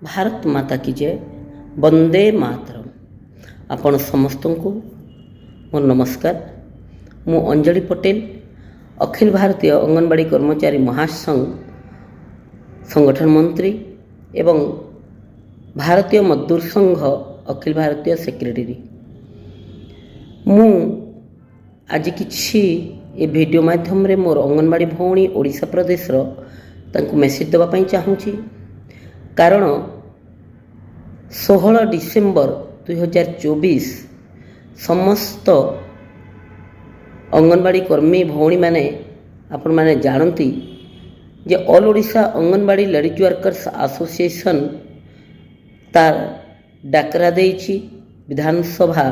भारत माता की जय। वंदे मातरम। आपण समस्त को मोर नमस्कार। मु अंजलि पटेल अखिल भारतीय अंगनवाड़ी कर्मचारी महासंघ संगठन मंत्री एवं भारतीय मजदूर संघ अखिल भारतीय सेक्रेटरी। मु आज किछि ए वीडियो माध्यम रे मोर अंगनवाड़ी भौणी ओडिशा प्रदेश रो तांको मेसेज देवा पई चाहूची। कारण 16 डिसेम्बर 2024 समस्त अंगनवाड़ी कर्मी भौणी माने आपण माने जानती जे all Odisha Anganwadi ladies workers association तार डाकरा देइछि विधानसभा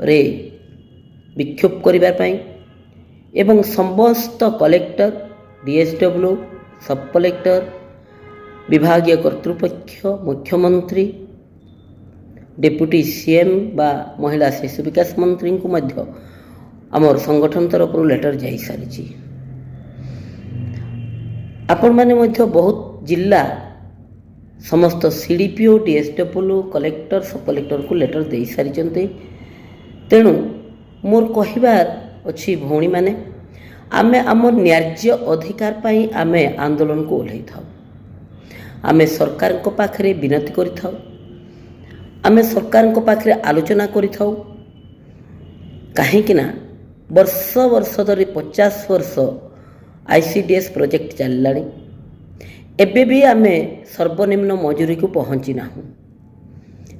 रे विक्षोभ करिबा पई एवं समस्त कलेक्टर डीएसडब्ल्यू सब कलेक्टर विभागीय कर्तृपक्ष मुख्यमंत्री डेप्यूटी सीएम बा महिला शिशु विकास मंत्री को मध्य आमर संगठन तरफ लेटर जाई सारी। आपण माने मध्य बहुत जिला समस्त सीडीपीओ डीएसडब्ल्यू कलेक्टर सब कलेक्टर को लेटर दे सारी। तेणु मोर कहिबार अछि भौणी माने आमे आम न्याय्य अधिकार पाई आमे आंदोलन को ओह्लै थाउ। आमे सरकार को पाखरे विनती करि थाउ। आमे सरकार को पाखरे आलोचना करि थाउ। काहेकिना वर्ष वर्ष धरी 50 वर्ष आईसीडीएस प्रोजेक्ट चललानी एबे भी आमे सर्वनिम्न मजूरी को पहुँची ना।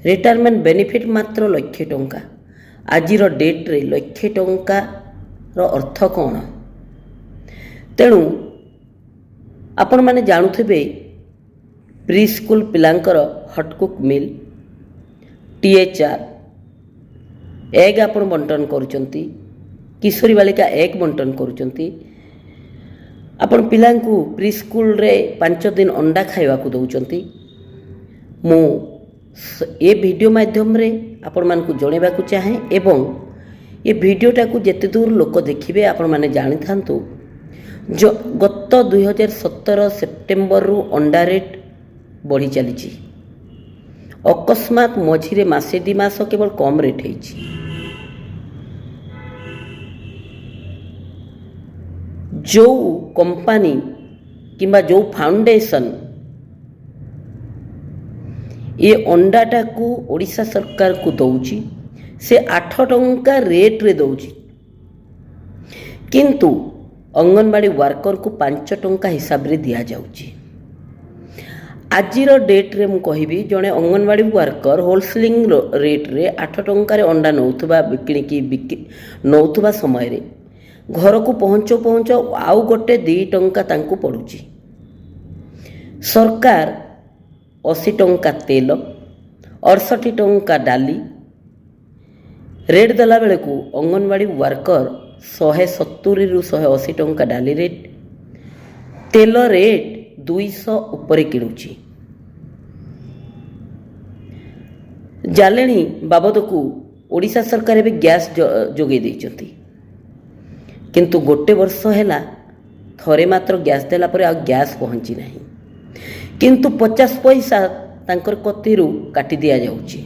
रिटायरमेंट बेनिफिट मात्र लक्षे टंका। आजिर डेट रे लक्षे टंका रो अर्थ कौन? तेणु आपण माने जानुथिबे प्री स्कूल पिलांकर हटकुक मिल टीएचआर एग आपण बंटन करुचंती। किशोरी बालिका एग बंटन करुचंती। आपण पिलांकु प्री स्कूल रे 5 दिन अंडा खाइबा को दउचंती। मु ए वीडियो माध्यम रे आपण मान को जणेबा को चाहे एवं ये वीडियोटा को जेते दूर लोक देखिबे आपण माने जानि थांतु जो गत 2017 सेप्टेम्बर रु अंडा रेट बढ़ी चली। अकस्मात मझिरे मासे 2 मास केवल कम रेट है। जो कंपनी किंबा जो फाउंडेशन ये अंडाटा को ओडिशा सरकार को दौची से 8 टंका रेट रे दौची, किंतु अंगनवाड़ी वर्कर को 5 टंका हिसाब रे दिया जाउची। आजिर डेट रे मु कहिबी जणे अंगनवाड़ी वर्कर होलसेलिंग रेट रे 8 टंका रे अंडा नौथुबा बिक्री नौथुबा समय रे घर को पहुँचो आउ गोटे 2 टंका तांकु पड़ुची। सरकार 80 टंका तेल 68 टंका डाली रेट देला बेले को अंगनवाड़ी वर्कर 170 रु 180 टंका डाली रेट तेल रेट 200 उपरे किणुची। जालेनी बाबद को ओडिशा सरकार भी गैस जोगे देइचंती, किंतु गोटे वर्ष हैला थरे मात्र गैस देला परे आ गैस पहुंची नहीं, किंतु 50 पैसा तांकर कतिरु काटी दिया जाउची।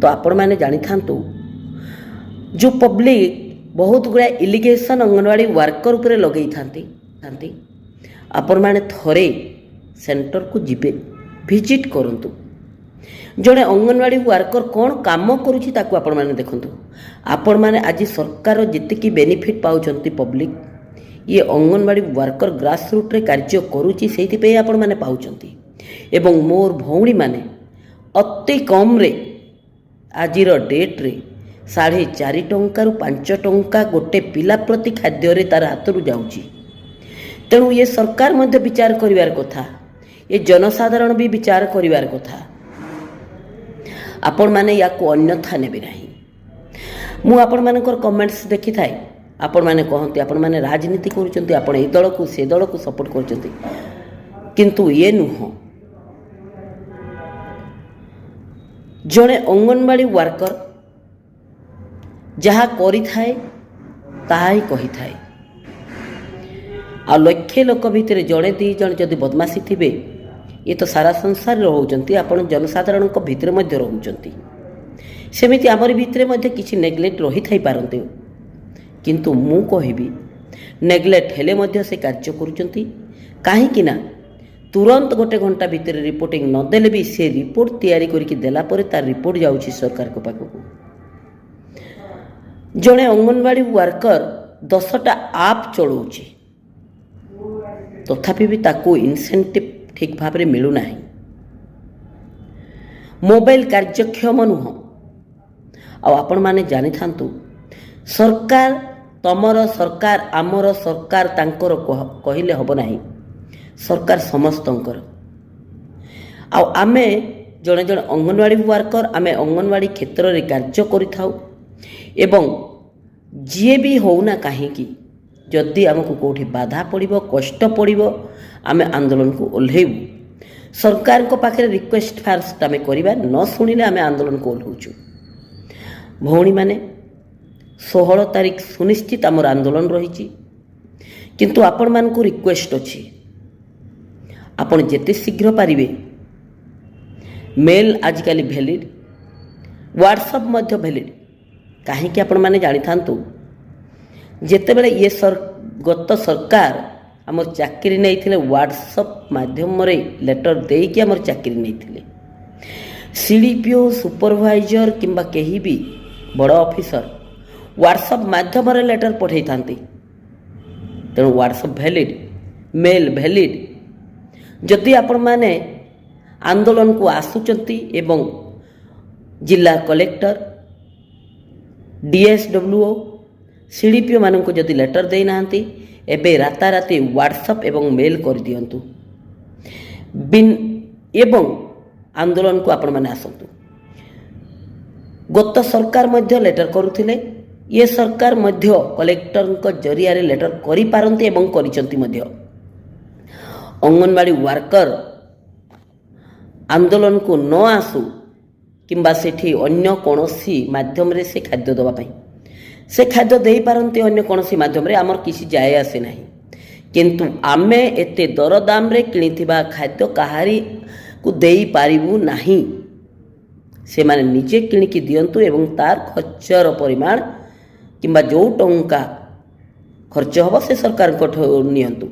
तो आपण माने जानि थांतु जो पब्लिक बहुत गुड़ा इलिगेशन अंगनवाड़ी वर्कर उपरे लगई थांती आपण माने थरे सेंटर को जिबे विजिट करंतु। जड़े अंगनवाड़ी वर्कर कौन काम करुछि ताकू आपण माने देखंतु। आपण माने आज सरकार जितकी बेनिफिट पाउछंती पब्लिक ये अंगनवाड़ी वर्कर ग्रास रूट रे कार्य करुछि सेति पे आपण माने पाउछंती। एवं मोर भौणी माने अति कम रे आजिर डेट रे 4.5 टंका रु 5 टंका गोटे पिला प्रति खाद्य रे तार हाथ रु जाउछि। तेणु ये सरकार मध्य विचार करिवार कथा, ये जनसाधारण भी विचार करिवार कथा। आपण माने या को अन्यथा नेबे नाही। मु आपण मानकर कमेंट्स देखि थाए आपण माने कहंती आपण माने राजनीति करूचंती, आपण ए दल को से दल को सपोर्ट करूचंती, किंतु ये नुह। जणे अंगनवाड़ी वर्कर जहाँ करि थाए ताहा ही कहि थाए। आ लक्षे लोक भितर जड़े 2 जण जदि बदमाशी थिबे ये तो सारा संसार रोचंती आपण जनसाधारण भितर मध्य रोचंती सेमिति आमर भितर मध्य किछि नेग्लेक्ट रही थाई पारंते किंतु मु कहिबी नेग्लेक्ट हेले मध्य से कार्य करूचंती काहे कि ना तुरंत गोटे घंटा भितर रिपोर्टिंग न देले भी से रिपोर्ट तैयारी करके देला परे तार रिपोर्ट जाउछि सरकार को पाखकु जड़े अंगनवाड़ी वर्कर 10टा आप चलाऊँगी तथापि भी ताको इनसेंटिव ठीक भाव में मिलूना मोबाइल कार्यक्षम नुह आपण माने जानी थांतु सरकार तमर सरकार आमर सरकार तांकर कहले हब नाही सरकार समस्तंकर आमे जड़े जड़े अंगनवाड़ी वर्कर आमे अंगनवाड़ी क्षेत्र में कार्य करिथाउ एवं जी भी होना कहीं जदि आमको कौटी बाधा पड़ो कष्ट पड़ो आम आंदोलन को ओह्लैबू सरकार को पाखे रिक्वेस्ट फास्ट आम करवा न शुणिले आम आंदोलन को ओह्लौचु भौणी माने 16 तारीख सुनिश्चित आमर आंदोलन रही किंतु आपण मान को रिक्वेस्ट अच्छी आपण जेते शीघ्र पारिबे मेल आजिकल भैलिड व्हाट्सअप मध्य भैलिड कहीं आपण माने जानी थांतु जेते बेले ये गत सरकार आमर चाकरी नहीं थिले व्हाट्सअप माध्यम रे लेटर देकी आमर चाकरी नहीं थिले सीडीपीओ सुपरवाइजर किंबा कहीं भी बड़ ऑफिसर व्हाट्सअप माध्यम रे लेटर पठै थांती तेणु व्हाट्सअप वैलिड मेल वैलिड जदि आपण माने आंदोलन को आसुचंती एवं जिला कलेक्टर डीएसडब्ल्यूओ सीडीपीओ मानक जदि लेटर देना एबे राताराति व्हाट्सअप एवं मेल कर दियंतु एवं आंदोलन को आपण माने आसंतु गत सरकार मध्य लेटर करुथिले ये सरकार मध्य कलेक्टर जरिया लेटर करि पारंती एवं करिसंती मध्य अंगनवाड़ी वर्कर आंदोलन को न आसु किंबा सेठी अन्य कोनोसी माध्यम रे से खाद्य दवा पई से खाद्य दे पारंती अन्य कोनोसी माध्यम रे हमर किसी जाय आसे नाही किंतु आमे एते दरदाम रे किनिथिबा खाद्य कहारी को देई पारिबु नाही से माने निजे किनिकी दियंतु एवं तार खर्चर परिमाण किंबा जो टंका खर्च हबो से सरकार को नियंतु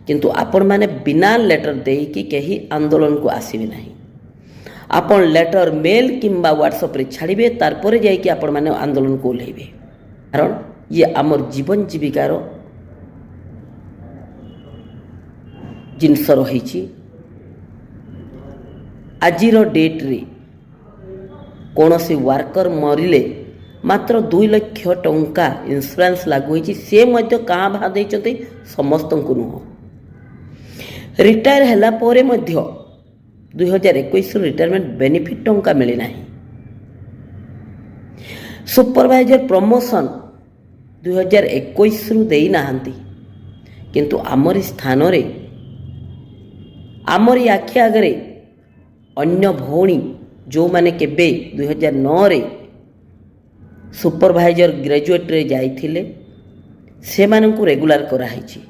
किंतु आपण माने बिना लेटर देई कि कहीं आंदोलन को आसीबे नाही आपण लेटर मेल किंबा व्हाट्सएप रे छाड़िबे तार परे जाई कि आपण माने आंदोलन को ओल्हेबे कारण ये आमर जीवन जीविकार जिनस रही आजिर डेट रे कौनसी वर्कर मरिले मात्र 2 लाख टंका इंश्योरेंस लागू होईची से मध्य कहाँ भा देइचंते समस्त को नुह रिटायर हैला पोरे मध्य 2021 रिटायरमेंट बेनिफिट टंका मिले नाही सुपरवाइजर प्रमोशन 2021 रु देई नाहंती किंतु आमरी स्थान रे आमरी आखि आगरे अन्य भौणी जो माने केबे 2009 रे सुपरवाइजर ग्रेजुएट रे जाइथिले से मानकु रेगुलर कराइछि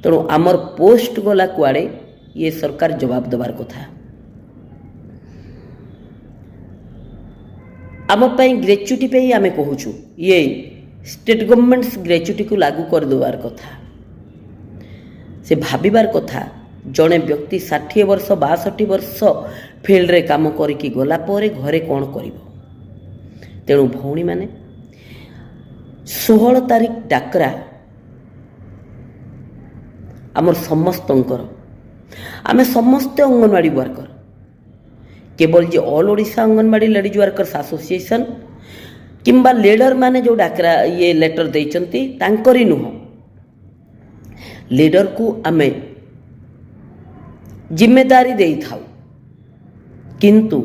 तेणु आमर पोस्ट गला कुआड़े ये सरकार जवाब देवार कथा आम ग्रेच्युटी पे आम कहूँ ये स्टेट गवर्नमेंट्स ग्रेच्युटी को लागू कर देवार कथा से भाविबार कथा जड़े व्यक्ति 60 वर्ष 62 वर्ष फील्ड रे काम करिकी गला परे घरे कौन करिवो तेणु भौणी माने 16 तारीख डाकरा आमर समस्तंकर आमे समस्त अंगनवाड़ी वर्कर केवल जे all Odisha Anganwadi ladies workers association किंबा लीडर माने जो डाकरा ये लेटर देइचंती तांकरी नुह लीडर को आमे जिम्मेदारी देई थाउ किंतु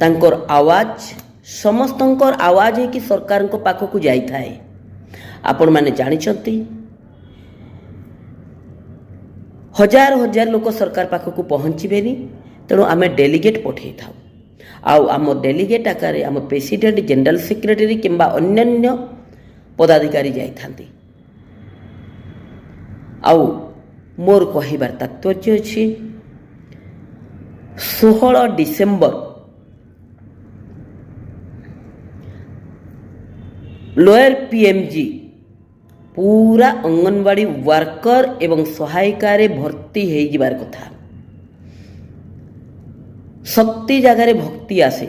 तांकर आवाज समस्तंकर आवाज है कि सरकार को पाखो को जाई थाए आपण माने जानिचंती हजार हजार लोक सरकार पाखक पहुँचबेनी तेणु आम डेलीगेट पठे था आम डेलीगेट आकार आम प्रेसिडेंट जनरल सेक्रेटरी किंबा अन्यान्य पदाधिकारी जाइथांती आउ मोर कहिबार तात्पर्य अछि 16 डिसेम्बर लोअर पीएमजी पूरा अंगनवाड़ी वर्कर एवं सहायिका रे भर्ती हो जिबार कथा। शक्ति जगार भक्ति आसे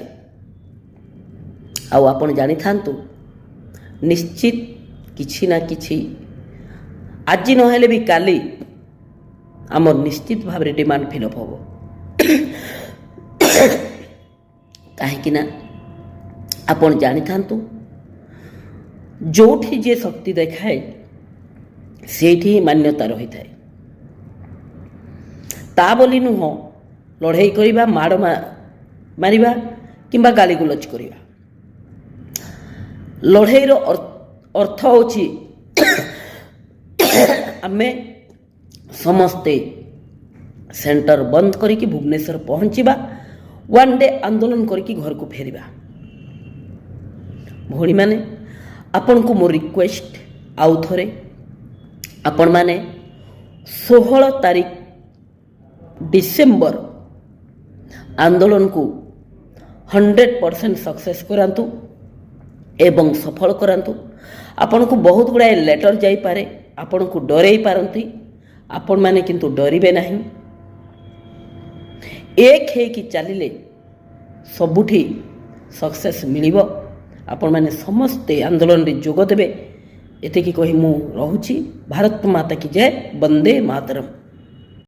आउ आपण जानी थांतु निश्चित किछि ना किछि आज नहेले भी काली आमर निश्चित भाव डिमांड फिलअप हम कहीं आपण जानी थांतु जोठी जे शक्ति देखाए सेठी मान्यता रही थाए ता बोली नुह लड़ाई करिबा माड़ मारिबा किंबा गाली गुलज करिबा। लड़ाई रो अर्थ होची आमे समस्ते सेंटर बंद करिकी भुवनेश्वर पहुँचीबा वन डे आंदोलन करिकी घर को फेरिबा। भौणी माने आपण को मोर रिक्वेस्ट आउ थरे आपण माने 16 तारीख डिसेम्बर आंदोलन को 100% सक्सेस करांतु एवं सफल करांतु। आपण को बहुत गुड़ाए लेटर जाई पारे आपण को डरई पारंती आपण माने किंतु डरिबे नहीं। एक है कि चलिले सबुठी सक्सेस मिलिबो। आपण माने समस्ते आंदोलन रे जोग देबे एतिकी कहि मु रहूची। भारत माता की जय। वंदे मातरम।